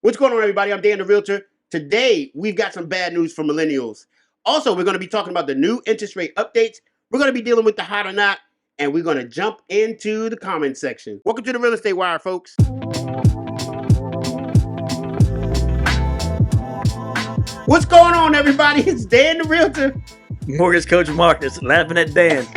What's going on, everybody? I'm Dan the Realtor. Today, we've got some bad news for millennials. Also, we're going to be talking about the new interest rate updates. We're going to be dealing with the hot or not, and we're going to jump into the comment section. Welcome to the Real Estate Wire, folks. What's going on, everybody? It's Dan the Realtor. Mortgage Coach Marcus, laughing at Dan.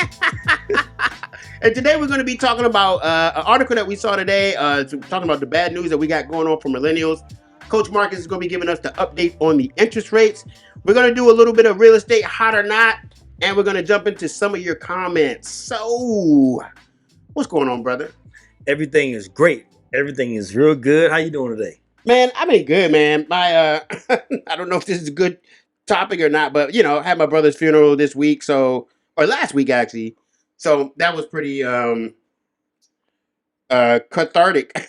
And today we're going to be talking about an article that we saw today, talking about the bad news that we got going on for millennials. Coach Marcus is going to be giving us the update on the interest rates. We're going to do a little bit of real estate, hot or not, and we're going to jump into some of your comments. So, what's going on, brother? Everything is great. Everything is real good. How you doing today? Man, I've been good, man. My I don't know if this is a good topic or not, but I had my brother's funeral this week, or last week actually. So that was pretty cathartic,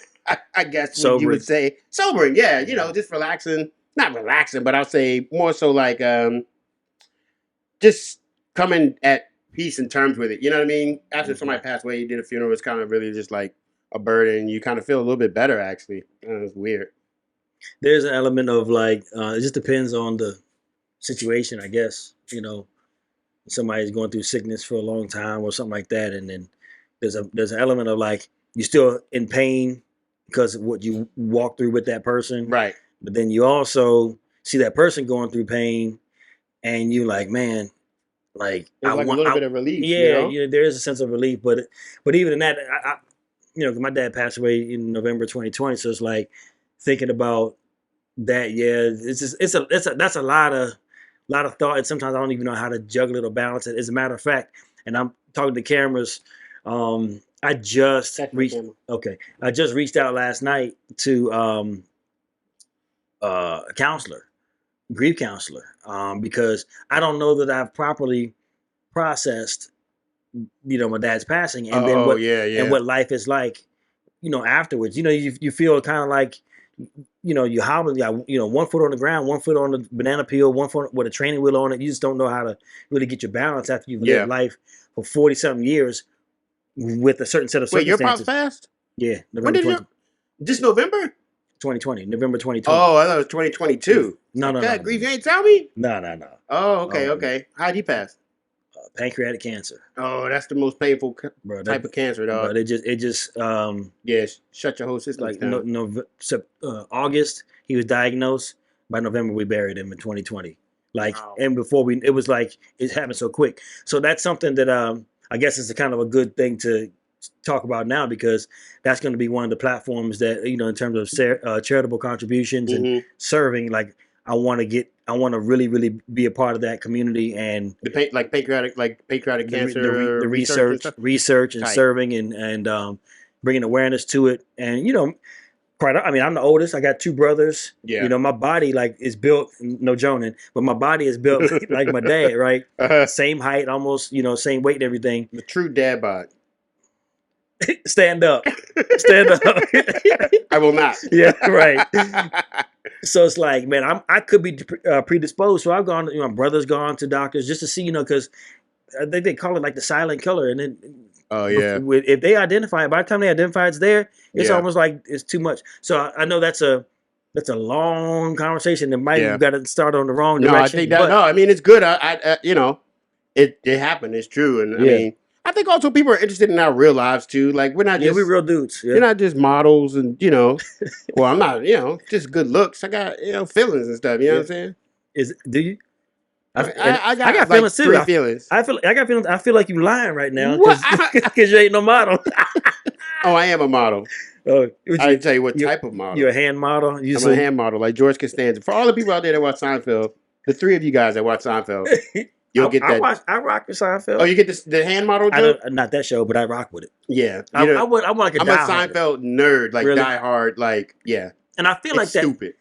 I guess you would say. Sobering, yeah, just relaxing. Not relaxing, but I'll say more so like just coming at peace and terms with it. You know what I mean? After somebody passed away, you did a funeral, it's kind of really just like a burden. You kind of feel a little bit better, actually. It's weird. There's an element of like, it just depends on the situation, I guess. Somebody's going through sickness for a long time or something like that, and then there's an element of like you're still in pain because of what you walk through with that person, right? But then you also see that person going through pain, and you like, man, like there's a little bit of relief. Yeah, there is a sense of relief, but even in that, my dad passed away in November 2020, so it's like thinking about that. Yeah, that's a lot of thought, and sometimes I don't even know how to juggle it or balance it. As a matter of fact, and I'm talking to cameras. I just reached out last night to a counselor, grief counselor, because I don't know that I've properly processed, my dad's passing, and then what life is like, afterwards. You feel kind of like, you hobble, 1 foot on the ground, 1 foot on the banana peel, 1 foot with a training wheel on it. You just don't know how to really get your balance after you've lived life for 40-something years with a certain set of circumstances. Wait, your pops passed? Yeah. When did this November? 2020, November 2020. Oh, I thought it was 2022. No. Grief, you ain't tell me? No. Oh, okay. How'd he pass? Pancreatic cancer. Oh, that's the most painful type of cancer, dog. But it just shut your whole system down. August he was diagnosed. By November we buried him in 2020. And before it was like it happened so quick. So that's something that I guess is a kind of a good thing to talk about now, because that's going to be one of the platforms that in terms of charitable contributions and serving. Like I want to really, really be a part of that community and pancreatic cancer, the research and serving and bringing awareness to it. And I'm the oldest. I got 2 brothers. Yeah. My body is built, no joning, but my body is built like my dad, right? Same height, almost, same weight and everything. The true dad bod. Stand up. I will not. Yeah, right. So it's like, man, I could be predisposed. So I've gone, my brother's gone to doctors just to see, because I think they call it like the silent killer. And then, if they identify it, by the time they identify it's there, it's almost like it's too much. So I know that's a long conversation that might have got to start on the wrong direction. I think that. I mean, it's good. It happened. It's true, and I mean, I think also people are interested in our real lives too. Like we're not just we're real dudes. Yeah. You're not just models, and well, I'm not. Just good looks. I got feelings and stuff. You know what I'm saying? Do you? I got feelings too. Feelings. I got feelings. I feel like you're lying right now because you ain't no model. Oh, I am a model. I didn't tell you what type of model. You're a hand model? I'm a hand model, like George Costanza. For all the people out there that watch Seinfeld, the 3 of you guys that watch Seinfeld, you'll get that. I rock with Seinfeld. Oh, you get the hand model joke? Not that show, but I rock with it. Yeah. I'm like I'm a Seinfeld nerd, like die hard, yeah. And I feel like that. Stupid.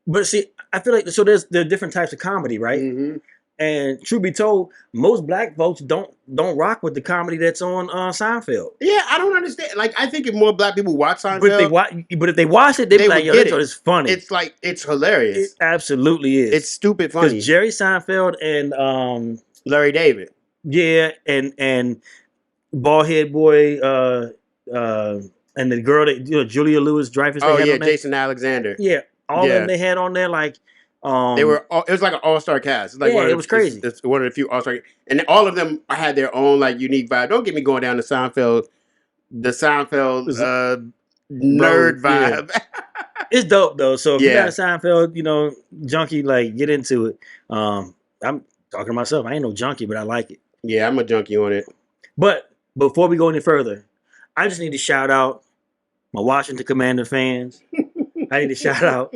But see, I feel like, so there are different types of comedy, right? Mm-hmm. And truth be told, most black folks don't rock with the comedy that's on Seinfeld. Yeah, I don't understand. Like, I think if more black people watch Seinfeld, but if they watch it, they be like, "Yo, it's funny." It's hilarious. It absolutely is. It's stupid funny. Because Jerry Seinfeld and Larry David, and bald head boy, and the girl that Julia Louis-Dreyfus. Oh yeah, Jason Alexander. Yeah. All of them they had on there, like they were. It was like an all-star cast. It's like it was crazy. It's one of the few all-star, and all of them had their own like unique vibe. Don't get me going down the Seinfeld nerd vibe. Yeah. It's dope though. So if you got a Seinfeld, junkie, like get into it. I'm talking to myself. I ain't no junkie, but I like it. Yeah, I'm a junkie on it. But before we go any further, I just need to shout out my Washington Commander fans. I need to shout out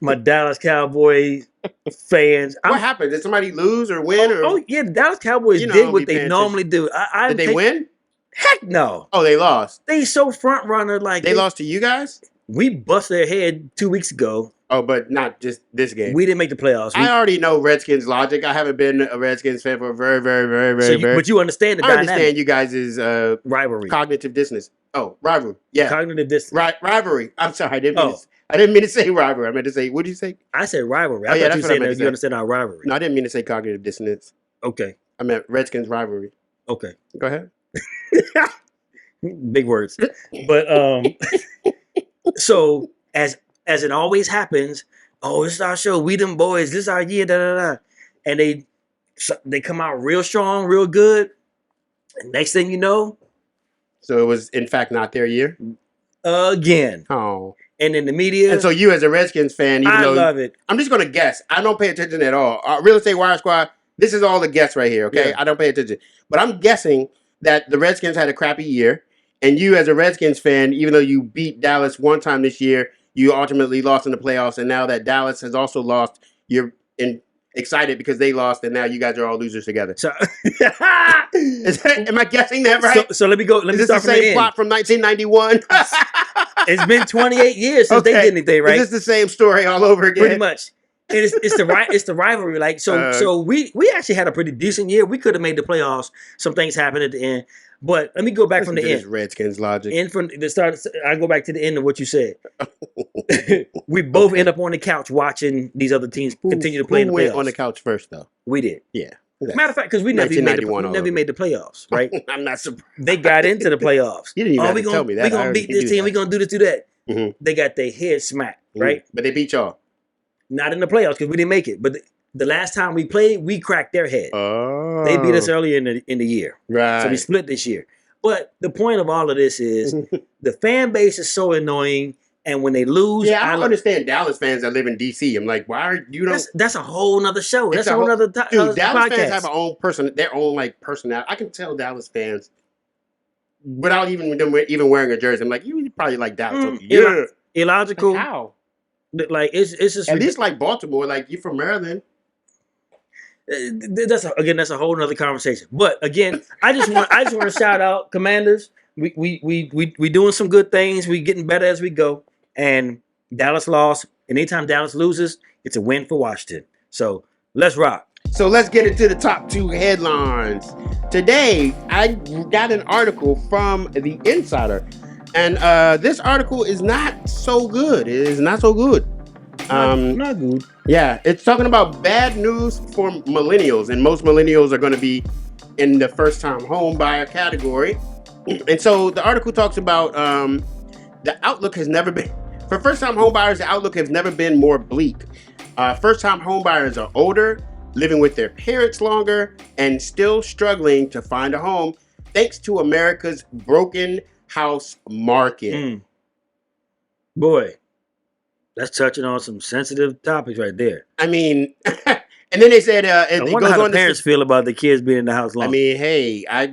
my Dallas Cowboys fans. What happened? Did somebody lose or win? Oh yeah, the Dallas Cowboys did what they normally do. Did they win? Heck no. Oh, they lost. They so front runner. Like they lost to you guys? We bust their head 2 weeks ago. Oh, but not just this game. We didn't make the playoffs. I already know Redskins logic. I haven't been a Redskins fan for a very, very, very, very, very. But you understand the dynamic. I understand you guys' rivalry, cognitive dissonance. Oh, rivalry. Yeah, cognitive dissonance. Rivalry. I'm sorry. I didn't mean to say rivalry. I meant to say. What did you say? I said rivalry. I thought you said that you understand our rivalry. No, I didn't mean to say cognitive dissonance. Okay. I meant Redskins rivalry. Okay. Go ahead. Big words, but so as it always happens, this is our show. We them boys. This is our year. Da da da. And they come out real strong, real good. And next thing you know, so it was in fact not their year again. Oh. And in the media. And so you as a Redskins fan, even though love it. I'm just gonna guess. I don't pay attention at all. Real Estate Wire Squad. This is all the guess right here. Okay, I don't pay attention, but I'm guessing that the Redskins had a crappy year. And you, as a Redskins fan, even though you beat Dallas one time this year, you ultimately lost in the playoffs. And now that Dallas has also lost, you're excited because they lost, and now you guys are all losers together. So, am I guessing that right? So let me go. Let me start from the end. Is this the same plot from 1991? It's been 28 years since they did anything, right? Is this the same story all over again? Pretty much. And it's the rivalry. Like so we actually had a pretty decent year. We could have made the playoffs. Some things happened at the end. But let me go back from the end. Redskins logic. And from the start, I go back to the end of what you said. We both end up on the couch watching these other teams continue to play in the playoffs. Who went on the couch first, though? We did. Yeah. Matter of fact, because we never made the playoffs, right? I'm not surprised. They got into the playoffs. You didn't even have to tell me that. We're going to beat this team. We're going to do that. Mm-hmm. They got their head smacked, right? But they beat y'all. Not in the playoffs because we didn't make it. But the last time we played, we cracked their head. Oh. They beat us earlier in the year. Right. So we split this year. But the point of all of this is the fan base is so annoying, and when they lose, I don't understand Dallas fans that live in DC. I'm like, why are you don't? That's a whole nother show. That's a whole other dude. Dallas podcast. Fans have their own personality. I can tell Dallas fans without even them wearing a jersey. I'm like, you probably like Dallas. Illogical. Like, how? Like it's just at least like Baltimore. Like you from Maryland. That's a whole nother conversation. But again, I just want to shout out Commanders. We doing some good things. We getting better as we go. And Dallas lost. And anytime Dallas loses, it's a win for Washington. So let's rock. So let's get into the top 2 headlines. Today, I got an article from The Insider. And this article is not so good. It is not so good. Not good. Yeah, it's talking about bad news for millennials, and most millennials are going to be in the first-time home buyer category. And so the article talks about the outlook has never been for first-time home buyers. The outlook has never been more bleak. First-time home buyers are older, living with their parents longer, and still struggling to find a home, thanks to America's broken house market. Boy. That's touching on some sensitive topics right there. I mean, and then they said, I wonder how the parents feel about the kids being in the house long. I mean, hey, I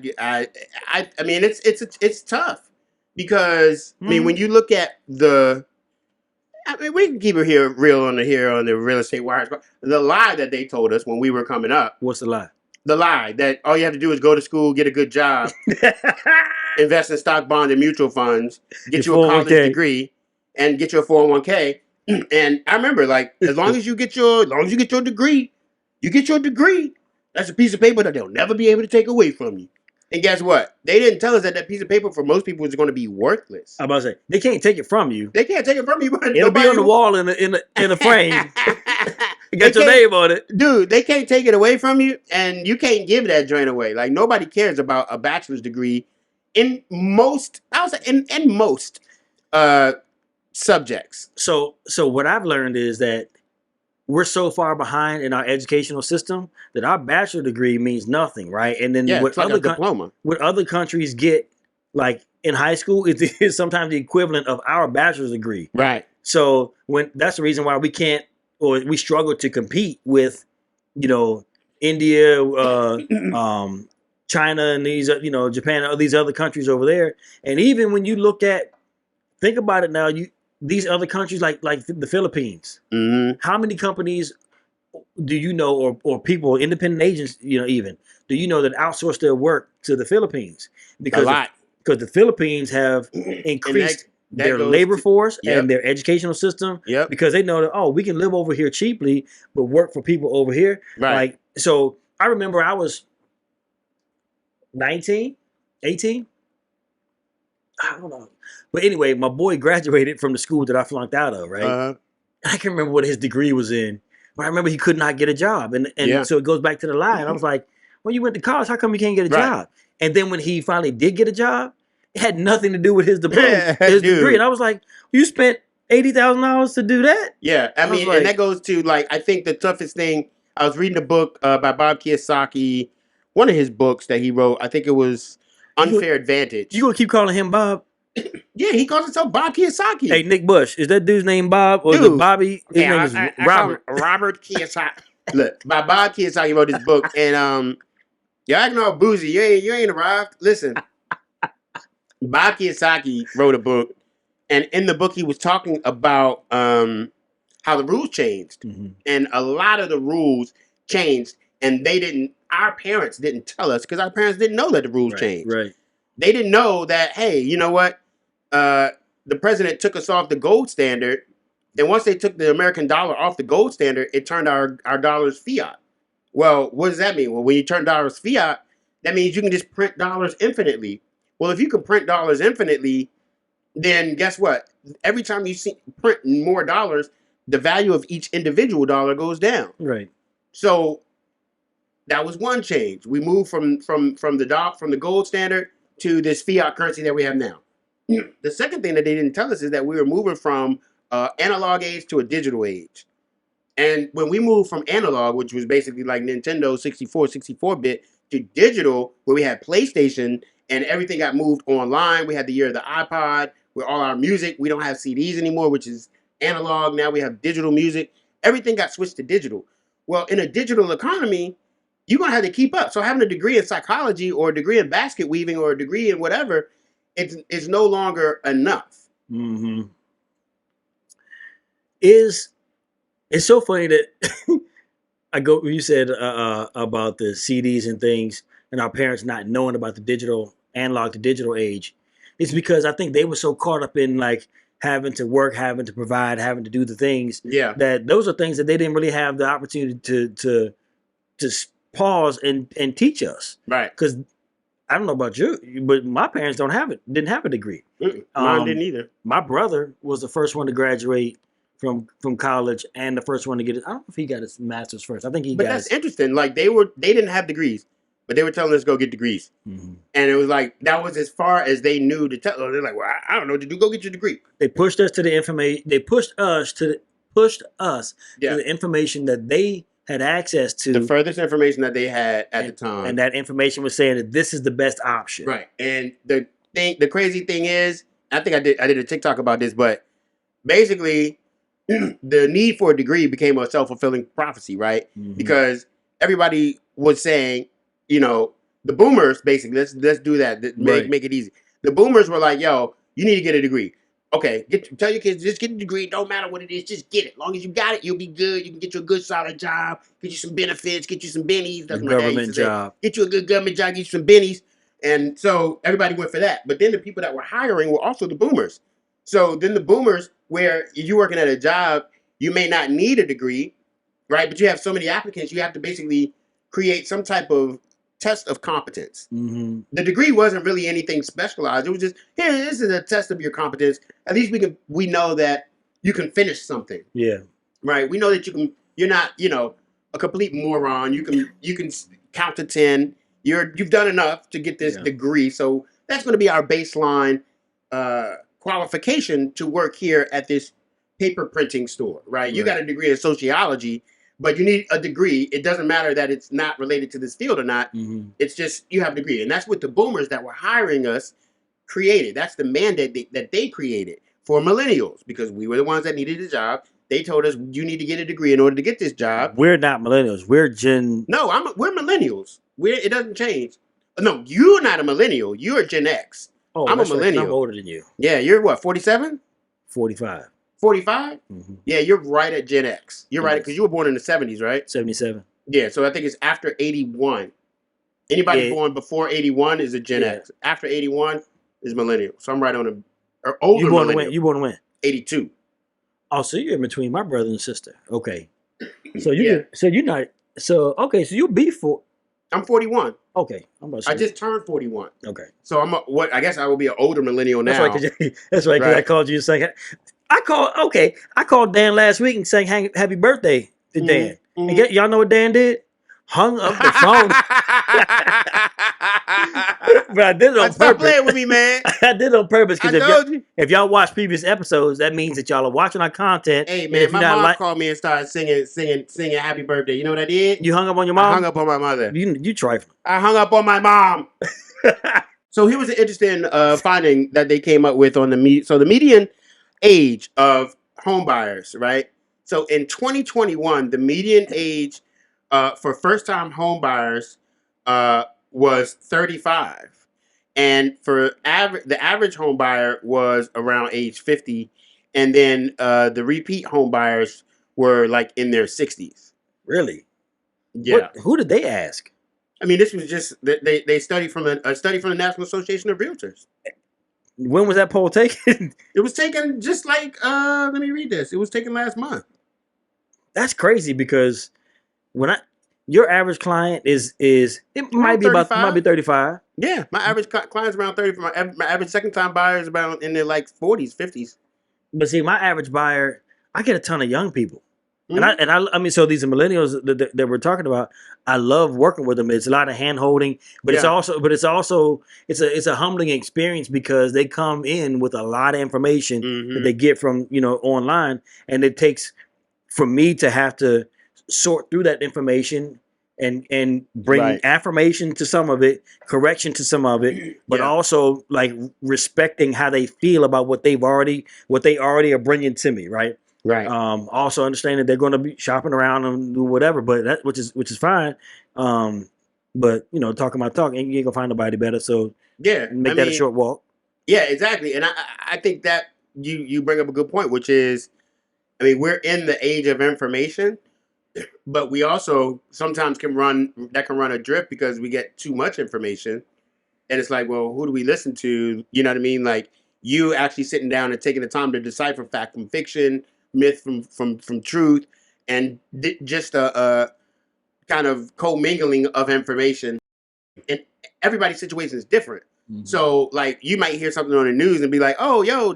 mean, it's tough because I mean, when you look at we can keep it real on the Real Estate Wires. The lie that they told us when we were coming up. What's the lie? The lie that all you have to do is go to school, get a good job, invest in stock, bond, and mutual funds, get you a college degree, and get you a 401k. And I remember, like, as long as you get your degree, that's a piece of paper that they'll never be able to take away from you. And guess what? They didn't tell us that piece of paper for most people is going to be worthless. I'm about to say they can't take it from you. They can't take it from you, but it'll be on the wall in a frame. You got your name on it, dude. They can't take it away from you, and you can't give that joint away. Like nobody cares about a bachelor's degree in most. I would say in most subjects. So what I've learned is that we're so far behind in our educational system that our bachelor degree means nothing, right? And then it's like a diploma. What other countries get, like in high school, is sometimes the equivalent of our bachelor's degree, right? So that's the reason why we can't, or we struggle to compete with, India, China, and these, Japan, and these other countries over there. And even when you think about it now, these other countries like the Philippines, how many companies do you know, or people, independent agents, even do you know that outsource their work to the Philippines? Because the Philippines have increased their labor force and their educational system, because they know that, we can live over here cheaply but work for people over here. Right. So I remember I was 19, 18. I don't know. But anyway, my boy graduated from the school that I flunked out of, right? I can't remember what his degree was in, but I remember he could not get a job. And so it goes back to the lie. And I was like, when you went to college, how come you can't get a job? And then when he finally did get a job, it had nothing to do with his diploma, his degree. And I was like, you spent $80,000 to do that? Yeah. I mean, and that goes to, I think the toughest thing, I was reading a book by Bob Kiyosaki, one of his books that he wrote. I think it was Unfair Advantage. You gonna keep calling him Bob? Yeah, he calls himself Bob Kiyosaki. Hey, Nick Bush, is that dude's name Bob or is it Bobby? His name is Robert. Robert Kiyosaki. Look, by Bob Kiyosaki wrote this book, and you're acting all boozy. You ain't arrived. Listen, Bob Kiyosaki wrote a book, and in the book he was talking about how the rules changed, and a lot of the rules changed, and our parents didn't tell us, because our parents didn't know that the rules changed. Right. They didn't know that, hey, you know what? The president took us off the gold standard, and once they took the American dollar off the gold standard, it turned our dollars fiat. Well, what does that mean? Well, when you turn dollars fiat, that means you can just print dollars infinitely. Well, if you can print dollars infinitely, then guess what? Every time you print more dollars, the value of each individual dollar goes down. Right. So that was one change. We moved from the gold standard to this fiat currency that we have now. The second thing that they didn't tell us is that we were moving from analog age to a digital age. And when we moved from analog, which was basically like Nintendo 64-bit, to digital, where we had PlayStation and everything got moved online. We had the year of the iPod, where all our music, we don't have CDs anymore, which is analog. Now we have digital music. Everything got switched to digital. Well, in a digital economy, you're going to have to keep up. So having a degree in psychology or a degree in basket weaving or a degree in whatever, it's no longer enough. Mm-hmm. It's so funny that you said about the CDs and things and our parents not knowing about the analog to digital age. It's because I think they were so caught up in having to work, having to provide, having to do the things. Yeah. That those are things that they didn't really have the opportunity to pause and teach us. Right. Because I don't know about you, but my parents didn't have a degree. Mine didn't either. My brother was the first one to graduate from college and the first one to get it. I don't know if he got his master's first. I think he got. But that's interesting. They didn't have degrees, but they were telling us to go get degrees, and it was that was as far as they knew to tell. They're like, well, I don't know what to do. Go get your degree. They pushed us to the information. They pushed us to the information that they had access to, the furthest information that they had at the time, and that information was saying that this is the best option. Right. And the crazy thing is, I think I did a TikTok about this, but basically, the need for a degree became a self-fulfilling prophecy, right? Mm-hmm. Because everybody was saying, the boomers basically, let's do that, make it easy. The boomers were like, yo, you need to get a degree. Okay, tell your kids, just get a degree. Don't matter what it is, just get it. As long as you got it, you'll be good. You can get you a good, solid job, get you some benefits, get you some bennies. That's my government job. Get you a good government job, get you some bennies. And so everybody went for that. But then the people that were hiring were also the boomers. So then the boomers, where you're working at a job, you may not need a degree, right? But you have so many applicants, you have to basically create some type of test of competence. Mm-hmm. The degree wasn't really anything specialized. It was just, here, this is a test of your competence. At least we know that you can finish something. Yeah. Right? We know that you're not, a complete moron. You can count to 10. You've done enough to get this degree. So that's going to be our baseline qualification to work here at this paper printing store, right? You got a degree in sociology, but you need a degree. It doesn't matter that it's not related to this field or not. It's just you have a degree. And that's what the boomers that were hiring us created. That's the mandate that they created for millennials, because we were the ones that needed a job. They told us you need to get a degree in order to get this job. We're not millennials. We're Gen. No, we're millennials. It doesn't change. No, you're not a millennial. You're Gen X. Oh, I'm a millennial. I'm older than you. Yeah, you're what, 47? 45. 45? Yeah, you're right at Gen X. You're right, because you were born in the 70s, right? 77. Yeah, so I think it's after 81. Anybody born before 81 is a Gen X. After 81 is millennial. So I'm right on the older millennial. You born when? 82. Oh, so you're in between my brother and sister. Okay. So you're not. So okay. So you'll be I'm 41. Okay. I just turned 41. Okay. So I guess I will be an older millennial now. That's right. Because I called you a second. I called Dan last week and sang happy birthday to Dan. And y'all know what Dan did? Hung up the phone. But I did it on purpose. Stop playing with me, man. I did it on purpose because if y'all watch previous episodes, that means that y'all are watching our content. Hey man, my mom called me and started singing happy birthday. You know what I did? You hung up on your mom? I hung up on my mother. You trifling. I hung up on my mom. So here was an interesting finding that they came up with on the median age of home buyers, right? So in 2021, the median age for first-time home buyers was 35. And for the average home buyer was around age 50. And then the repeat home buyers were like in their 60s. Really? Yeah. Who did they ask? I mean, this was just they studied from a study from the National Association of Realtors. When was that poll taken? It was taken just like let me read this. It was taken last month. That's crazy because your average client is it might be 35. Yeah, my average client's around 30. My average second time buyer is about in their like 40s, 50s. But see, my average buyer, I get a ton of young people. And I mean, so these are millennials that we're talking about. I love working with them. It's a lot of hand holding, but it's a humbling experience because they come in with a lot of information that they get from online, and it takes for me to have to sort through that information and bring affirmation to some of it, correction to some of it, but also like respecting how they feel about what they already are bringing to me, right? Right. Also understanding they're going to be shopping around and do whatever, but which is fine. But talking my talk, and you ain't gonna find nobody better. So make that a short walk. Yeah, exactly. And I think that you bring up a good point, which is, I mean, we're in the age of information, but we also sometimes can run adrift because we get too much information, and it's like, well, who do we listen to? You know what I mean? Like you actually sitting down and taking the time to decipher fact from fiction, myth from truth, and just a kind of commingling of information. And everybody's situation is different. So like you might hear something on the news and be like, oh, yo,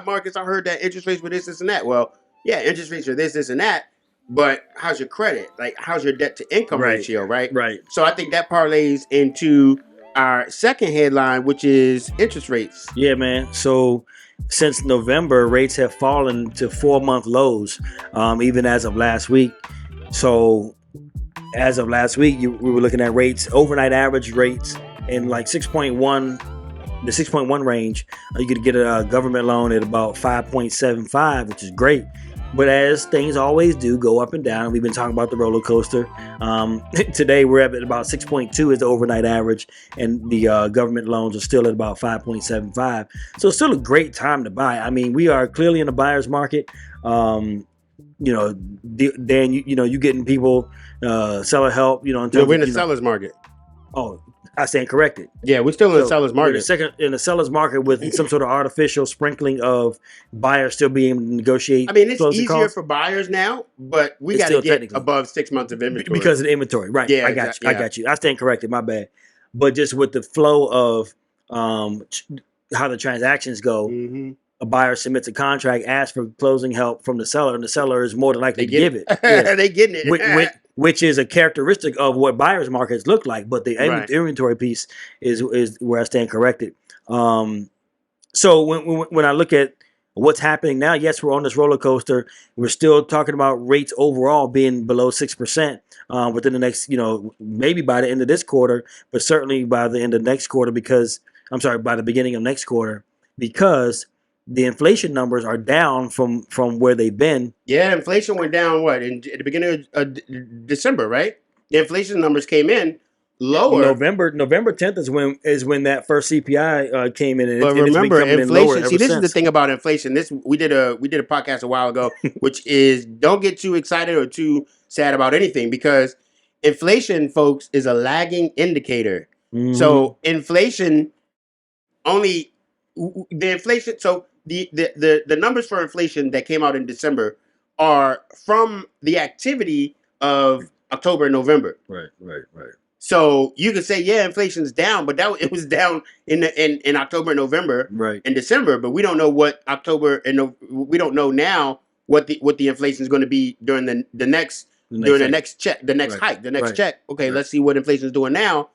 Marcus, I heard that interest rates were this and that. Well, yeah, interest rates are this and that. But how's your credit? Like, how's your debt to income ratio, right? Right. So I think that parlays into our second headline, which is interest rates. Yeah, man. So since November, rates have fallen to 4-month lows, even as of last week. So as of last week, we were looking at rates, overnight average rates in like 6.1, the 6.1 range. You could get a government loan at about 5.75, which is great. But as things always do, go up and down. We've been talking about the roller coaster. Today, we're at about 6.2 is the overnight average, and the government loans are still at about 5.75. So it's still a great time to buy. I mean, we are clearly in a buyer's market. Dan, you getting people seller help. In terms we're in the seller's market. Oh, I stand corrected. Yeah, we're still in the seller's market. In the seller's market with some sort of artificial sprinkling of buyers still being able to negotiate. I mean, it's easier for buyers now, but we got to get above 6 months of inventory. Because of the inventory, right. Yeah, I got you. I stand corrected, my bad. But just with the flow of how the transactions go, a buyer submits a contract, asks for closing help from the seller, and the seller is more than likely to give it. Yeah. They getting it. Which is a characteristic of what buyers markets look like, but the inventory piece is where I stand corrected. So when I look at what's happening now, yes, we're on this roller coaster. We're still talking about rates overall being below 6% within the next, maybe by the end of this quarter, but certainly by the end of next quarter by the beginning of next quarter, because the inflation numbers are down from where they've been. Yeah, inflation went down at the beginning of December, right? The inflation numbers came in lower. November 10th is when that first CPI came in, and but it's been remember, coming inflation. in lower ever See, this since. is the thing about inflation. This we did a podcast a while ago, which is don't get too excited or too sad about anything, because inflation, folks, is a lagging indicator. Mm-hmm. So inflation only the inflation. So the numbers for inflation that came out in December are from the activity of October and November. Right. So you could say, yeah, inflation's down, but it was down in October and November, right, and December. But we don't know what October and we don't know now what the inflation is going to be during the next check, the next hike, the next check. Okay, let's see what inflation is doing now.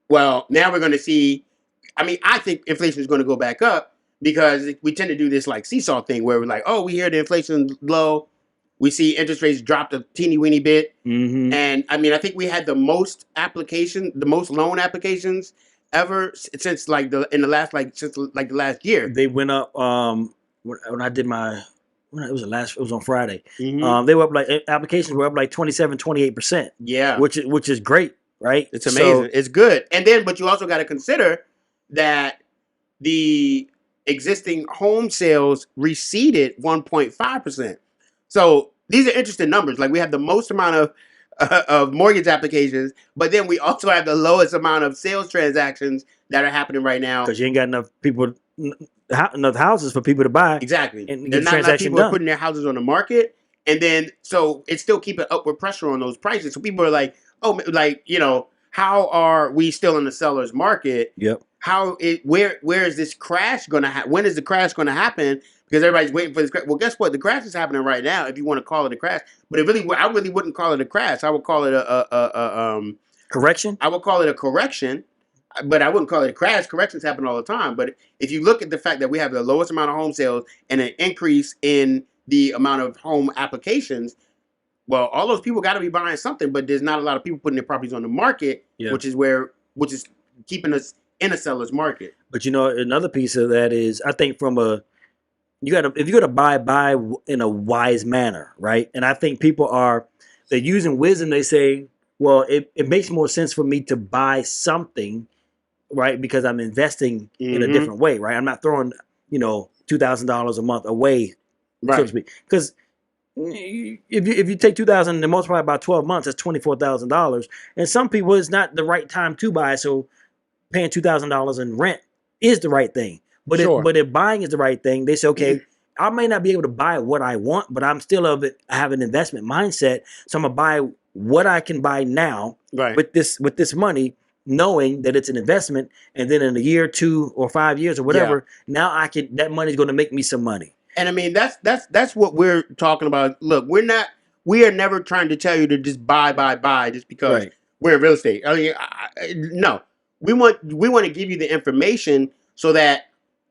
Well, now we're going to see. I mean, I think inflation is going to go back up, because we tend to do this like seesaw thing where we're like, oh, we hear the inflation's low. We see interest rates dropped a teeny weeny bit. Mm-hmm. And I mean, I think we had the most loan applications ever since the last year. They went up when I did my it was on Friday. Mm-hmm. They were up, like, applications were up like 28%. Yeah. Which is great, right? It's amazing. So, it's good. And then but you also got to consider that the existing home sales receded 1.5%. So these are interesting numbers. Like, we have the most amount of mortgage applications, but then we also have the lowest amount of sales transactions that are happening right now. Because you ain't got enough houses for people to buy. Exactly. And there's not enough people putting their houses on the market. And then, so it's still keeping upward pressure on those prices. So people are like, oh, like, how are we still in the seller's market? Yep. Where is this crash going to happen? When is the crash going to happen? Because everybody's waiting for this crash. Well, guess what? The crash is happening right now, if you want to call it a crash. But I really wouldn't call it a crash. I would call it a correction. I would call it a correction, but I wouldn't call it a crash. Corrections happen all the time. But if you look at the fact that we have the lowest amount of home sales and an increase in the amount of home applications, well, all those people got to be buying something, but there's not a lot of people putting their properties on the market, which is keeping us in a seller's market. But another piece of that is, I think if you're gonna buy in a wise manner, right? And I think they're using wisdom. They say, well, it makes more sense for me to buy something, right? Because I'm investing in a different way, right? I'm not throwing $2,000 a month away, right, so to speak. Because if you take $2,000 and multiply by 12 months, that's $24,000. And some people, it's not the right time to buy, so paying $2,000 in rent is the right thing. But if buying is the right thing, they say, okay, I may not be able to buy what I want, but I'm still I have an investment mindset, so I'm gonna buy what I can buy now, right, with this money, knowing that it's an investment, and then in a year, 2 or 5 years or whatever, now that money's going to make me some money. And I mean, that's what we're talking about. Look, we are never trying to tell you to just buy just because we're in real estate. I mean, no, we want to give you the information so that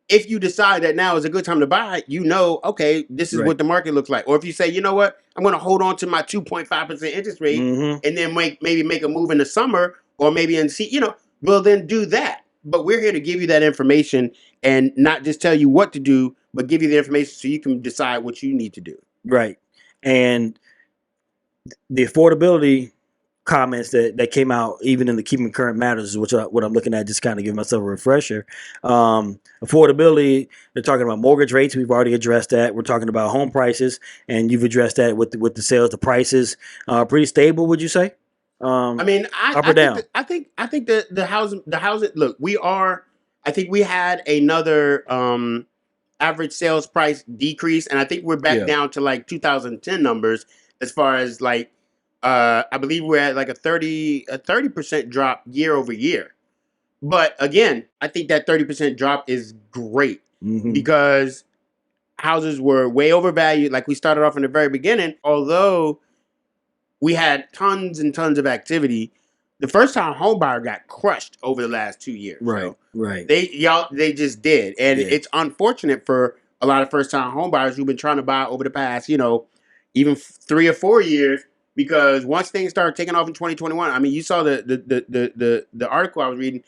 if you decide that now is a good time to buy, okay, this is what the market looks like. Or if you say, you know what, I'm going to hold on to my 2.5% interest rate, and then maybe make a move in the summer, or maybe well, then do that. But we're here to give you that information and not just tell you what to do, but give you the information so you can decide what you need to do. Right. And the affordability comments that came out, even in the Keeping Current Matters, which what I'm looking at, just kind of give myself a refresher. Affordability, they're talking about mortgage rates. We've already addressed that. We're talking about home prices, and you've addressed that with the sales. The prices pretty stable, would you say? I mean, up or down? I think the housing. Look, I think we had another average sales price decrease, and I think we're back down to like 2010 numbers as far as like. I believe we're at like a 30% drop year over year. But again, I think that 30% drop is great because houses were way overvalued. Like we started off in the very beginning, although we had tons and tons of activity, the first time home buyer got crushed over the last 2 years. Right, right. They just did, and it's unfortunate for a lot of first time home buyers who've been trying to buy over the past, even 3 or 4 years. Because once things started taking off in 2021, I mean, you saw the article I was reading.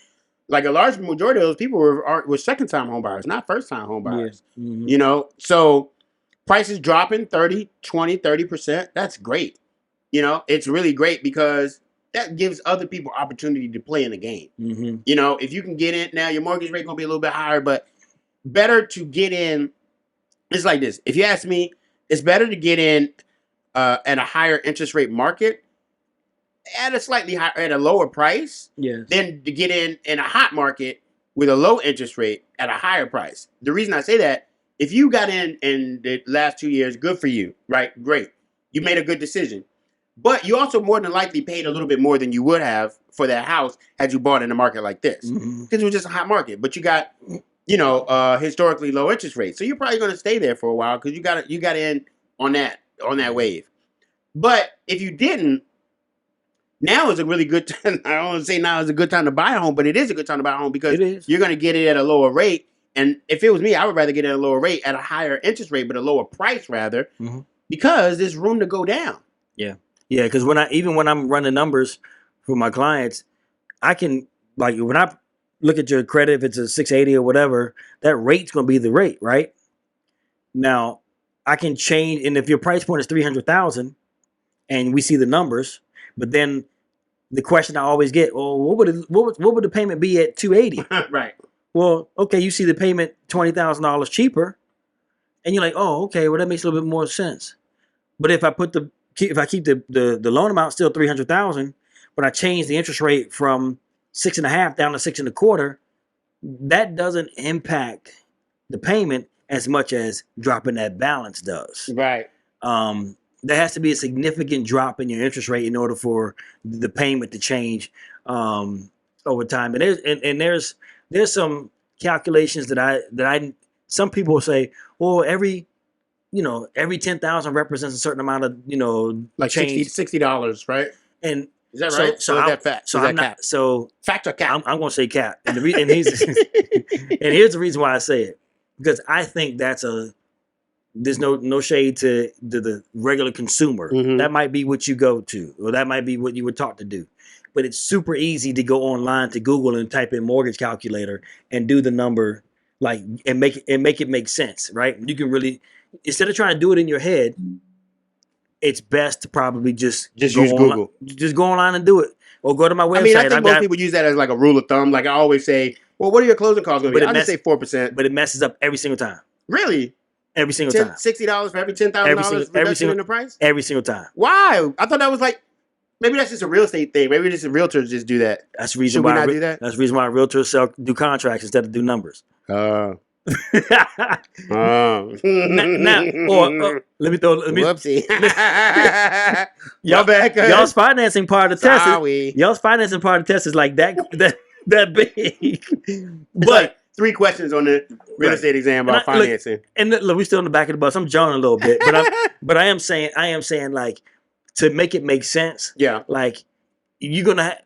Like a large majority of those people were second time home buyers, not first time home buyers. Yeah. Mm-hmm. So prices dropping 30, 20, 30%. That's great. It's really great because that gives other people opportunity to play in the game. Mm-hmm. If you can get in now, your mortgage rate gonna be a little bit higher, but better to get in. It's like this. If you ask me, it's better to get in at a higher interest rate market at a slightly higher, at a lower price, than to get in a hot market with a low interest rate at a higher price. The reason I say that, if you got in the last 2 years, good for you, right? Great. You made a good decision. But you also more than likely paid a little bit more than you would have for that house had you bought in a market like this. Because it was just a hot market. But you got, historically low interest rates. So you're probably going to stay there for a while because you got in on that wave. But if you didn't, now is a really good time. I don't want to say now is a good time to buy a home, but it is a good time to buy a home because you're going to get it at a lower rate. And if it was me, I would rather get it at a lower rate, at a higher interest rate, but a lower price rather, because there's room to go down. Yeah. Yeah, because when I'm running numbers for my clients, I can, like, when I look at your credit, if it's a 680 or whatever, that rate's going to be the rate, right? Now, I can change, and if your price point is $300,000 and we see the numbers, but then the question I always get, well, what would the payment be at 280? Right. Well, okay, you see the payment $20,000 cheaper, and you're like, oh, okay, well that makes a little bit more sense. But if I keep the loan amount still $300,000, but I change the interest rate from 6.5 down to 6.25, that doesn't impact the payment as much as dropping that balance does. Right. There has to be a significant drop in your interest rate in order for the payment to change over time. And there's some calculations that I some people say, well, every 10,000 represents a certain amount of like change. $60, right? And is that right? So is that fact? So I'm not. So fact or cap? I'm going to say cap. And here's the reason why I say it, because I think there's no shade to the regular consumer. Mm-hmm. That might be what you go to, or that might be what you were taught to do. But it's super easy to go online to Google and type in mortgage calculator and do the number, like, and make it make sense, right? You can really, instead of trying to do it in your head, it's best to probably just use Google. Just go online and do it, or go to my website. I mean, I think most people use that as like a rule of thumb. Like I always say, well, what are your closing costs going to be? I just say 4%. But it messes up every single time. Really? Every single time. $60 for every $10,000 reduction in the price? Every single time. Why? I thought that was like, maybe that's just a real estate thing. Maybe just realtors just do that. That's the reason why do that? That's the reason why realtors do contracts instead of do numbers. Now, whoopsie. Y'all's financing part of the test. Y'all's financing part of the test is like that big. But 3 questions on the real estate exam about financing. Look, we're still in the back of the bus. I'm joning a little bit, but I am saying like, to make it make sense. Yeah. Like, you're gonna,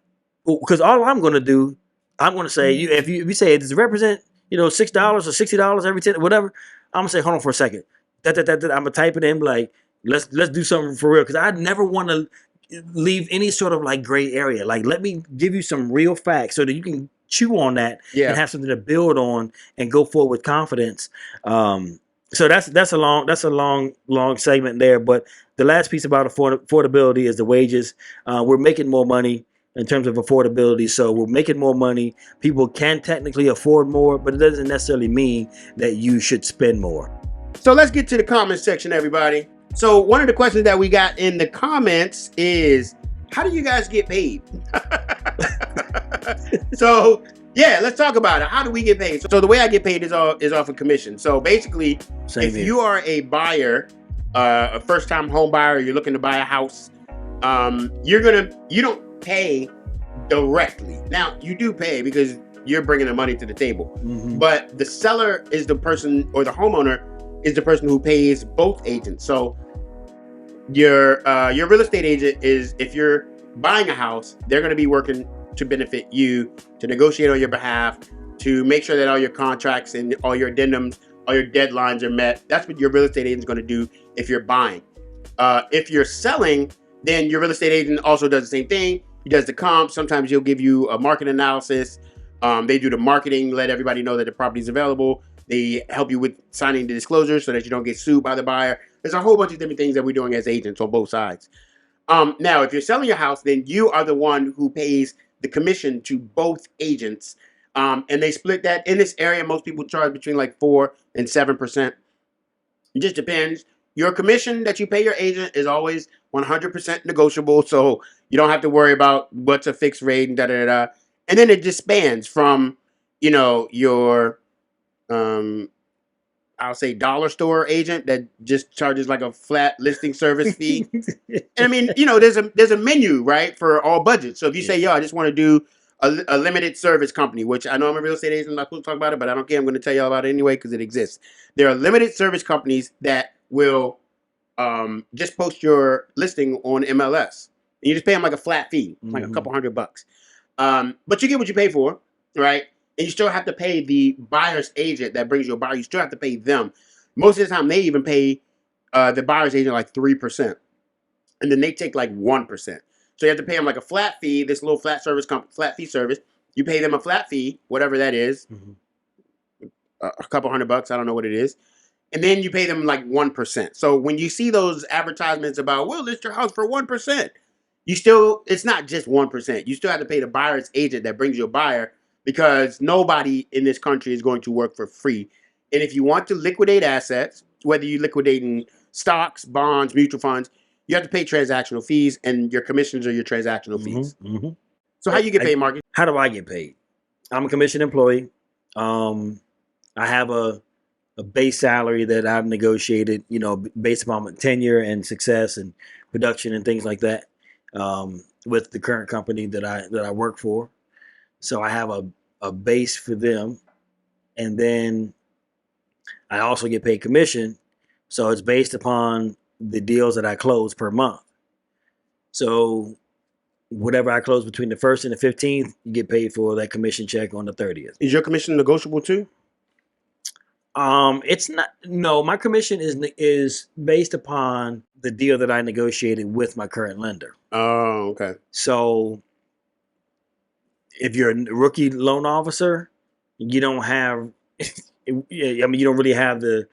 because all I'm gonna do, I'm gonna say, if you say, does it represent $6 or $60 every 10, whatever, I'm gonna say, hold on for a second. I'm gonna type it in, like, let's do something for real, because I never want to leave any sort of like gray area. Like, let me give you some real facts so that you can chew on that and have something to build on and go forward with confidence. So that's a long segment there. But the last piece about affordability is the wages. We're making more money in terms of affordability. So we're making more money. People can technically afford more, but it doesn't necessarily mean that you should spend more. So let's get to the comments section, everybody. So one of the questions that we got in the comments is, how do you guys get paid? So yeah, let's talk about it. How do we get paid? So the way I get paid is off of commission. So basically, if you are a buyer, a first-time home buyer, you're looking to buy a house, you don't pay directly. Now you do pay because you're bringing the money to the table, but the seller is the person, or the homeowner is the person who pays both agents. So your real estate agent is, if you're buying a house, they're going to be working to benefit you, to negotiate on your behalf, to make sure that all your contracts and all your addendums, all your deadlines are met. That's what your real estate agent is going to do if you're buying. If you're selling, then your real estate agent also does the same thing. He does the comp. Sometimes he'll give you a market analysis. They do the marketing, let everybody know that the property is available. They help you with signing the disclosure so that you don't get sued by the buyer. There's a whole bunch of different things that we're doing as agents on both sides. Now, if you're selling your house, then you are the one who pays the commission to both agents. And they split that. In this area, most people charge between like 4 and 7%. It just depends. Your commission that you pay your agent is always 100% negotiable, so you don't have to worry about what's a fixed rate and da-da-da-da. And then it just spans from, your, I'll say dollar store agent that just charges like a flat listing service fee. And I mean, there's a menu, right, for all budgets. So if you say, yo, I just want to do a limited service company, which I know I'm a real estate agent, I'm not supposed to talk about it, but I don't care. I'm going to tell you all about it anyway because it exists. There are limited service companies that will just post your listing on MLS. And you just pay them like a flat fee, like a couple $100. But you get what you pay for, right? And you still have to pay the buyer's agent that brings you a buyer. You still have to pay them. Most of the time, they even pay the buyer's agent like 3%. And then they take like 1%. So you have to pay them like a flat fee, this little flat fee service. You pay them a flat fee, whatever that is, a couple $100, I don't know what it is. And then you pay them like 1%. So when you see those advertisements about, we'll list your house for 1%, it's not just 1%. You still have to pay the buyer's agent that brings you a buyer because nobody in this country is going to work for free. And if you want to liquidate assets, whether you're liquidating stocks, bonds, mutual funds, you have to pay transactional fees, and your commissions are your transactional fees. So how you get paid, Marcus? How do I get paid? I'm a commission employee. I have a base salary that I've negotiated, based upon my tenure and success and production and things like that, with the current company that I work for. So I have a base for them, and then I also get paid commission. So it's based upon the deals that I close per month. So whatever I close between the 1st and the 15th, you get paid for that commission check on the 30th. Is your commission negotiable too? It's not. No, my commission is based upon the deal that I negotiated with my current lender. Oh, okay. So if you're a rookie loan officer, you don't have. You don't really have the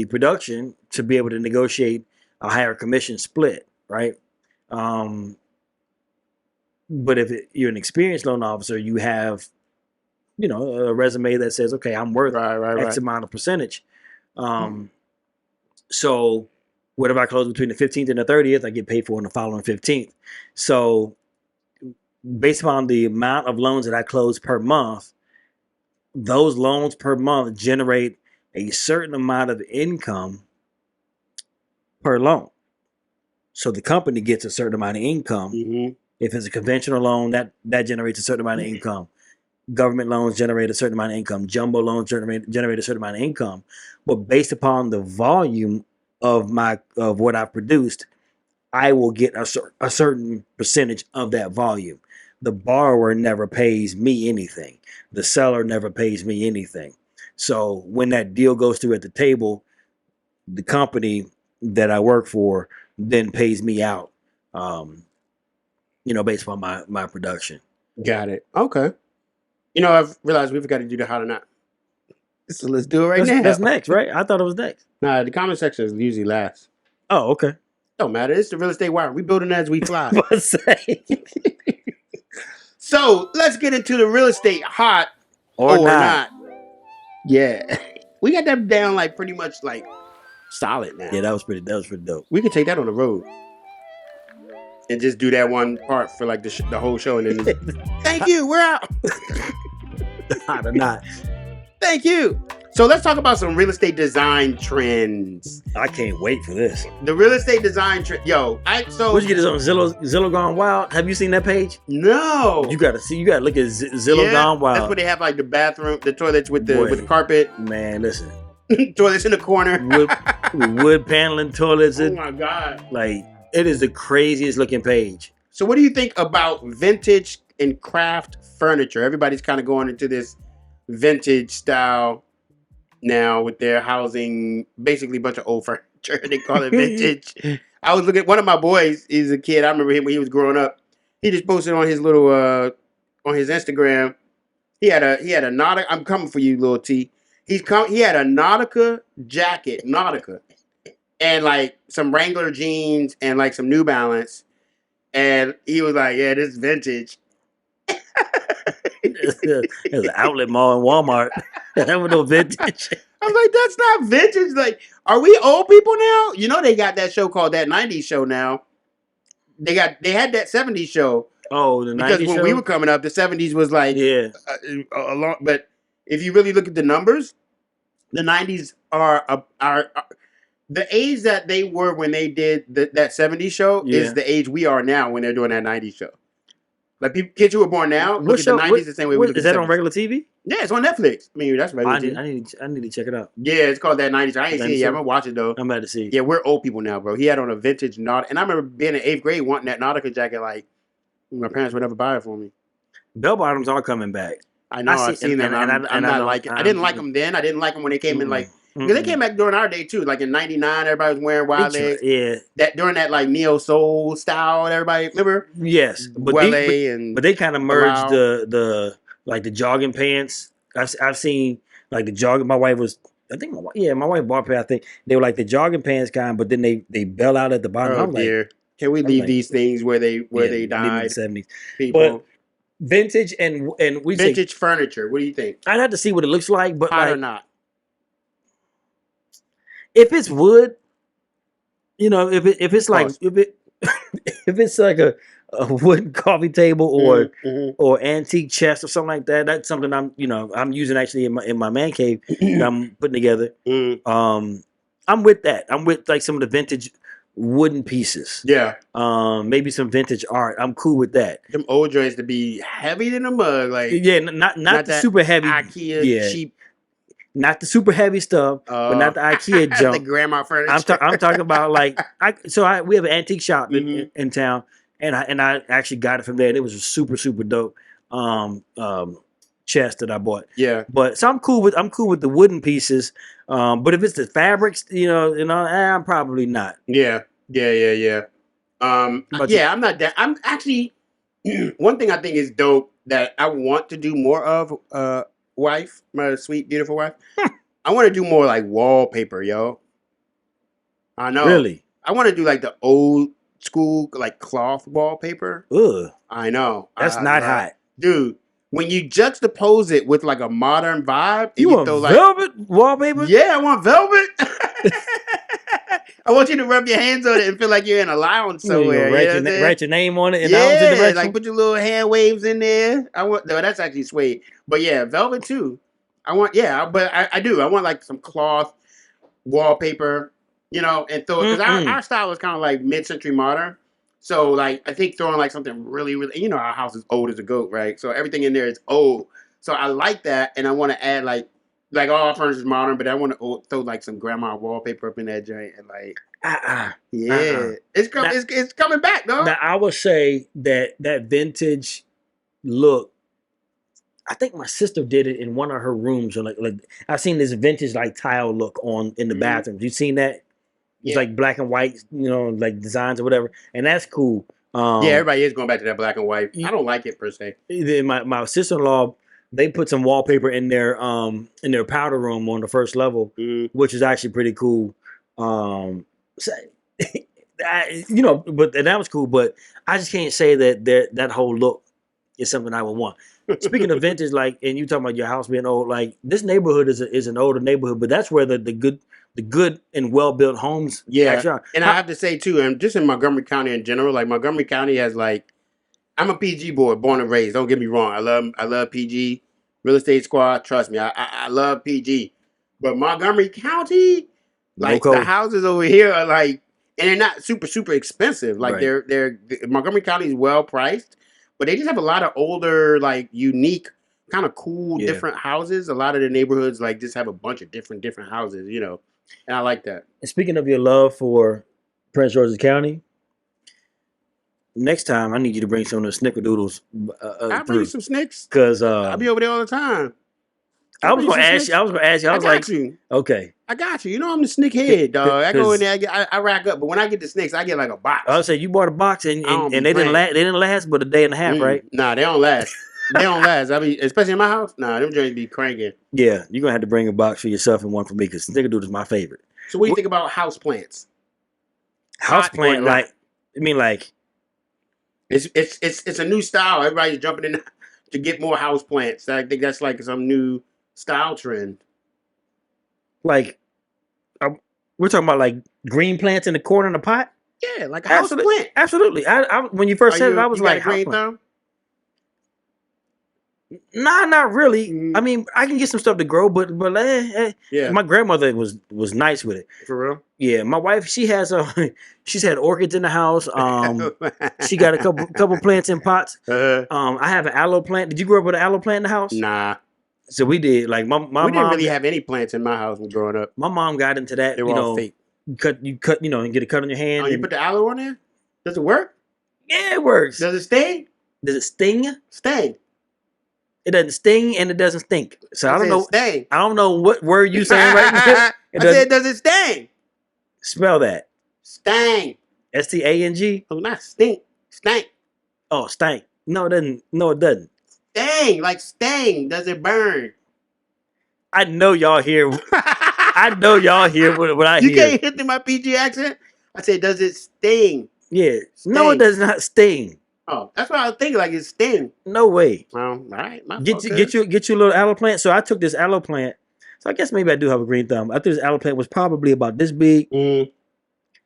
production to be able to negotiate a higher commission split, right? But if you're an experienced loan officer, you have, a resume that says, okay, I'm worth X amount of percentage. So whatever I close between the 15th and the 30th, I get paid for on the following 15th. So based upon the amount of loans that I close per month, those loans per month generate a certain amount of income per loan. So the company gets a certain amount of income. If it's a conventional loan, that generates a certain amount of income. Government loans generate a certain amount of income. Jumbo loans generate a certain amount of income. But based upon the volume of what I've produced, I will get a certain percentage of that volume. The borrower never pays me anything. The seller never pays me anything. So when that deal goes through at the table, the company that I work for then pays me out, based upon my production. Got it. Okay. I've realized we've got to do the how to not. So let's do it right now. That's next, right? I thought it was next. Nah, the comment section is usually last. Oh, okay. Don't matter. It's the real estate wire. We building as we fly. So let's get into the real estate hot or not. Yeah. We got that down like pretty much like solid now. Yeah, that was pretty dope. We could take that on the road and just do that one part for like the whole show, and then thank you, we're out. Hot or not. Thank you. So let's talk about some real estate design trends. I can't wait for this. The real estate design trend. Where'd you get this on Zillow Gone Wild? Have you seen that page? No. You gotta look at Zillow Gone Wild. That's where they have like the bathroom, the toilets with the carpet. Man, listen. Toilets in the corner. wood paneling toilets. Oh my God. Like, it is the craziest looking page. So what do you think about vintage and craft furniture? Everybody's kind of going into this vintage style now with their housing, basically a bunch of old furniture. They call it vintage. I was looking at one of my boys, he's a kid. I remember him when he was growing up. He just posted on his little on his Instagram. He had a Nautica. I'm coming for you, little T. He had a Nautica jacket, Nautica, and like some Wrangler jeans and like some New Balance. And he was like, "Yeah, this is vintage." There's an outlet mall in Walmart. That was no vintage. I was like, "That's not vintage." Like, are we old people now? You know, they got that show called that '90s show now. They had that '70s show. Oh, the '90s show. Because when we were coming up, the '70s was like a long. But if you really look at the numbers, the '90s are the age that they were when they did that '70s show is the age we are now when they're doing that '90s show. Like kids who were born now look at the '90s the same way we look at the 70s. Is that on regular TV? Yeah, it's on Netflix. I mean, that's regular TV. I need to check it out. Yeah, it's called that '90s. I ain't seen it yet. I'm gonna watch it though. I'm about to see. Yeah, we're old people now, bro. He had on a vintage Nautica, and I remember being in 8th grade wanting that Nautica jacket. Like, my parents would never buy it for me. Bell bottoms are coming back. I know. I've seen them. I'm not like it. I didn't like them then. I didn't like them when they came in like. Because they came back during our day too, like in '99, everybody was wearing wide legs. Yeah, that during that like neo soul style, and everybody remember. Yes, but they kind of merged the like the jogging pants. I've seen like the jogging. My wife bought pair. I think they were like the jogging pants kind, but then they bell out at the bottom. Oh dear, can we leave these things where they died? In the 70s, people. But vintage and we vintage furniture. What do you think? I'd have to see what it looks like, but hot or not. If it's wood, you know, if it's like if it's like a wooden coffee table or antique chest or something like that, that's something I'm using actually in my man cave that I'm putting together. I'm with that. I'm with like some of the vintage wooden pieces. Yeah. Maybe some vintage art. I'm cool with that. Them old joints to be heavy than a mug, like not the super heavy IKEA cheap. Not the super heavy stuff, but not the IKEA junk. The grandma furniture. I'm talking about like we have an antique shop in town, and I actually got it from there. And it was a super dope chest that I bought. Yeah. But so I'm cool with the wooden pieces. But if it's the fabrics, I'm probably not. Yeah. I'm not that. I'm actually one thing I think is dope that I want to do more of. Wife, my sweet, beautiful wife. I want to do more like wallpaper, yo. I know. Really? I want to do like the old school, like cloth wallpaper. Ugh. I know. That's not hot. Dude, when you juxtapose it with like a modern vibe. You want velvet wallpaper? Yeah, I want velvet. I want you to rub your hands on it and feel like you're in a lounge somewhere. Write your name on it. And like put your little hand waves in there. That's actually suede. But yeah, velvet too. But I do. I want like some cloth wallpaper, and throw it. Because our style is kind of like mid-century modern. So like I think throwing like something really, really, our house is old as a goat, right? So everything in there is old. So I like that, and I want to add like all our furniture is modern, but I want to throw like some grandma wallpaper up in that joint and like, it's coming back, though. Now I would say that vintage look. I think my sister did it in one of her rooms. Or like I've seen this vintage like tile look in the bathroom. You seen that? It's like black and white, like designs or whatever, and that's cool. Everybody is going back to that black and white. I don't like it per se. My sister-in-law. They put some wallpaper in their powder room on the first level, which is actually pretty cool. But that was cool. But I just can't say that whole look is something I would want. Speaking of vintage, like, and you talking about your house being old, like this neighborhood is an older neighborhood, but that's where the good and well built homes actually are. And I have to say too, and just in Montgomery County in general, like Montgomery County has like. I'm a PG boy, born and raised. Don't get me wrong. I love PG. Real Estate Squad. Trust me, I love PG. But Montgomery County, like the houses over here are like, and they're not super expensive. Like they're Montgomery County is well priced, but they just have a lot of older, like unique, kind of cool, different houses. A lot of the neighborhoods like just have a bunch of different houses, and I like that. And speaking of your love for Prince George's County. Next time, I need you to bring some of the snickerdoodles I'll bring you some Snicks. Because I'll be over there all the time. I was gonna ask you. I was like, you. Okay. I got you. You know I'm the Snick head, dog. I go in there, I rack up, but when I get the Snicks, I get like a box. I would say you bought a box and they didn't last. They didn't last but a day and a half, right? Nah, they don't last. They don't last. I mean, especially in my house. Nah, them joints be cranking. Yeah, you're gonna have to bring a box for yourself and one for me because snickerdoodle is my favorite. So what do you think about house plants? House plant, like I mean, like it's a new style. Everybody's jumping in to get more house plants. I think that's like some new style trend. Like we're talking about like green plants in the corner in the pot. Yeah, like a house plant. Absolutely. I when you first said it, I was like, green thumb? Nah, not really. I mean, I can get some stuff to grow, but yeah. My grandmother was nice with it. For real? Yeah, my wife, she has she's had orchids in the house. She got a couple plants in pots. I have an aloe plant. Did you grow up with an aloe plant in the house? Nah. So we did. Like my mom. We didn't really have any plants in my house when growing up. My mom got into that. They were all fake. You cut, and get a cut on your hand. Oh, you put the aloe on there? Does it work? Yeah, it works. Does it sting? Does it sting? Sting. It doesn't sting and it doesn't stink. So I don't know. Sting. I don't know what word you saying right now. I said, does it sting? Spell that. Stang. STANG. Oh, not stink. Stank. Oh, stank. No, it doesn't. No, it doesn't. Stang, like sting. Does it burn? I know y'all hear. I know y'all hear what I hear. You can't hit my PG accent. I said, does it sting? Yeah. Sting. No, it does not sting. Oh, that's what I was thinking. Like it's sting. No way. Well, all right. Get you a little aloe plant. So I took this aloe plant. So I guess maybe I do have a green thumb. I think this aloe plant was probably about this big.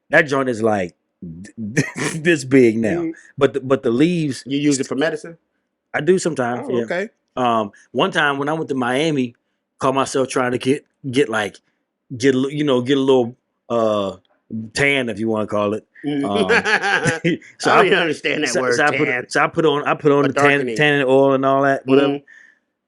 That joint is like this big now. But the leaves. You use it for medicine? I do sometimes. Oh, yeah. Okay. One time when I went to Miami, caught myself trying to get a little tan, if you want to call it. So I don't even understand that word. So I put on the tanning oil and all that. Whatever.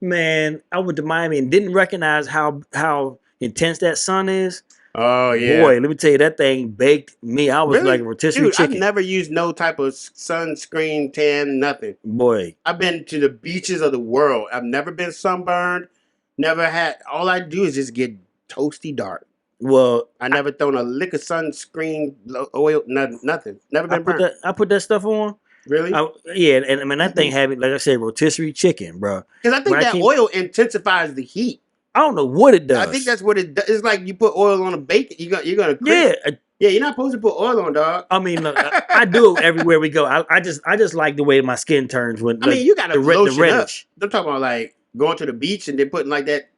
Man, I went to Miami and didn't recognize how intense that sun is. Oh yeah, boy, let me tell you, that thing baked me. I was like a rotisserie chicken. I've never used no type of sunscreen, tan, nothing. Boy, I've been to the beaches of the world. I've never been sunburned. Never had. All I do is just get toasty dark. Well, I never thrown a lick of sunscreen oil, nothing. Never been burnt. I put that stuff on. Really? Yeah, and I mean that thing had, like I said, rotisserie chicken, bro. Because I think that oil intensifies the heat. I don't know what it does. I think that's what it does. It's like you put oil on a bacon. You're gonna yeah. Yeah, you're not supposed to put oil on, dog. I mean, I do it everywhere we go. I just like the way my skin turns when. I mean, you gotta lotion up. I'm talking about like going to the beach and then putting like that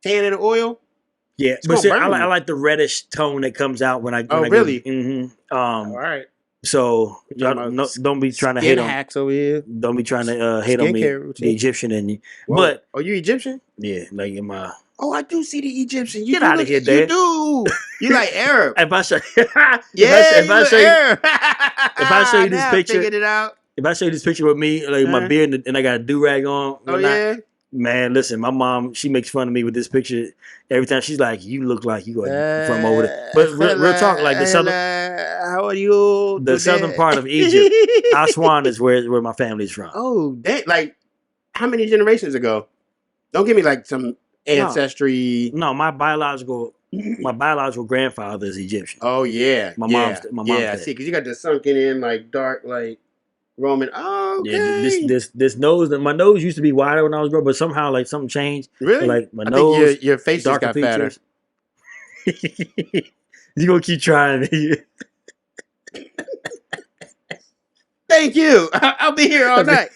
tan in the oil. Yeah, but see, I like the reddish tone that comes out when I. Oh, really? All right. So don't be trying to hate on hacks over here. Don't be trying to hate on me, the Egyptian in you. Whoa. But are you Egyptian? Yeah, like in my. Oh, I do see the Egyptian. Get out of here, Dad. You do. You like Arab? If I show, if I show you this picture, figured it out. If I show you this picture with me, like my beard, and I got a do rag on. Oh yeah. Man, listen, my mom, she makes fun of me with this picture every time. She's like, "You look like you are from over there." But real talk, like the southern. How are you? The southern part of Egypt, Aswan is where my family's from. Oh, like how many generations ago? Don't give me like some ancestry. No, my biological grandfather is Egyptian. Oh yeah, my mom's. Yeah, see, because you got the sunken in like dark like Roman. Oh, okay. Yeah, this nose. My nose used to be wider when I was growing, but somehow like something changed. Really? Like my nose. Think your face just got fatter. You gonna keep trying. Thank you. I'll be here all night.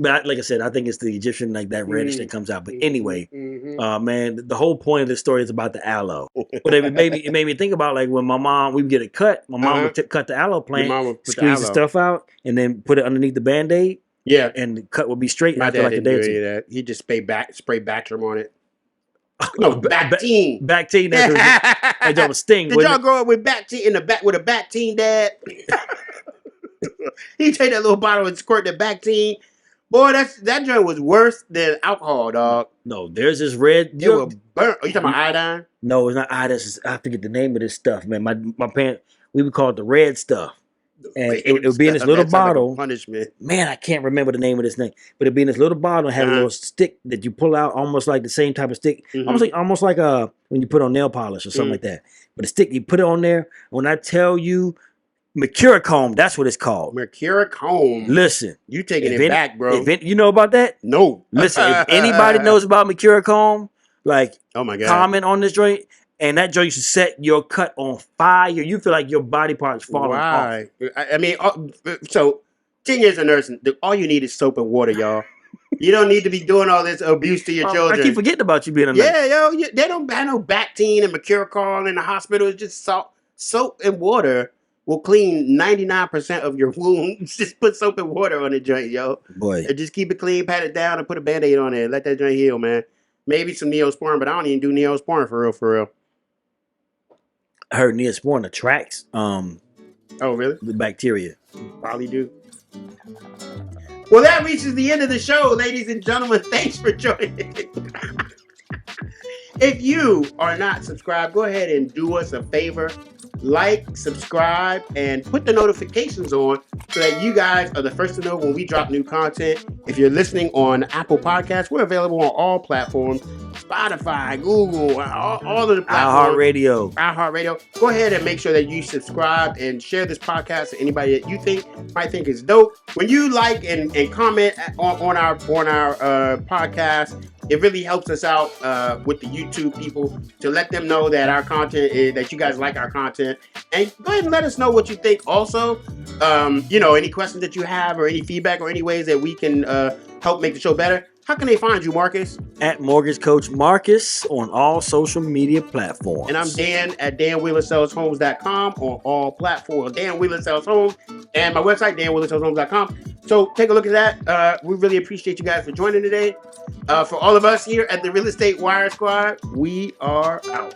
But like I said, I think it's the Egyptian, like that reddish that comes out. But anyway, man, the whole point of this story is about the aloe. But it made me think about like when my mom, we would get it cut. My mom would cut the aloe plant, squeeze the stuff out, and then put it underneath the Band-Aid. Yeah, and the cut would be straight after like a day or two. He just spray Bactrim on it. No, Bactine. Bactine. That joint was sting. Did y'all grow up with Bactine in the back with a Bactine, Dad? He take that little bottle and squirt the Bactine. Boy, that joint was worse than alcohol, dog. No, there's this red. It was burnt. Are you talking about iodine? No, it's not iodine. I forget the name of this stuff, man. My parents, we would call it the red stuff. And it would be in this little bottle. Like punishment. Man, I can't remember the name of this thing, but it'd be in this little bottle and have a little stick that you pull out, almost like the same type of stick, almost like when you put on nail polish or something like that. But the stick, you put it on there. When I tell you, Mercurochrome, that's what it's called. Mercurochrome. Listen, you taking it back, bro. You know about that? No. Listen, if anybody knows about Mercurochrome, like, oh my God, comment on this joint. And that joint should set your cut on fire. You feel like your body parts falling off. I mean, so 10 years of nursing, all you need is soap and water, y'all. You don't need to be doing all this abuse to your children. I keep forgetting about you being a nurse. Yeah, they don't have no Bactine and Mercurochrome in the hospital. It's just soap and water will clean 99% of your wounds. Just put soap and water on the joint, yo. Boy. And just keep it clean, pat it down, and put a Band-Aid on it. Let that joint heal, man. Maybe some Neosporin, but I don't even do Neosporin for real. I heard Neosporin attracts oh really? The bacteria. Probably do. Well, that reaches the end of the show, ladies and gentlemen. Thanks for joining. If you are not subscribed, go ahead and do us a favor. Like, subscribe, and put the notifications on so that you guys are the first to know when we drop new content. If you're listening on Apple Podcasts, we're available on all platforms. Spotify, Google, all of the platforms. iHeartRadio. Go ahead and make sure that you subscribe and share this podcast to anybody that you might think is dope. When you like and comment on our podcast, it really helps us out with the YouTube people to let them know that our content that you guys like our content. And go ahead and let us know what you think. Also, any questions that you have or any feedback or any ways that we can help make the show better. How can they find you, Marcus? At Mortgage Coach Marcus on all social media platforms. And I'm Dan at danwheelersellshomes.com on all platforms. Dan Wheeler Sells Homes and my website, danwheelersellshomes.com. So take a look at that. We really appreciate you guys for joining today. For all of us here at the Real Estate Wire Squad, we are out.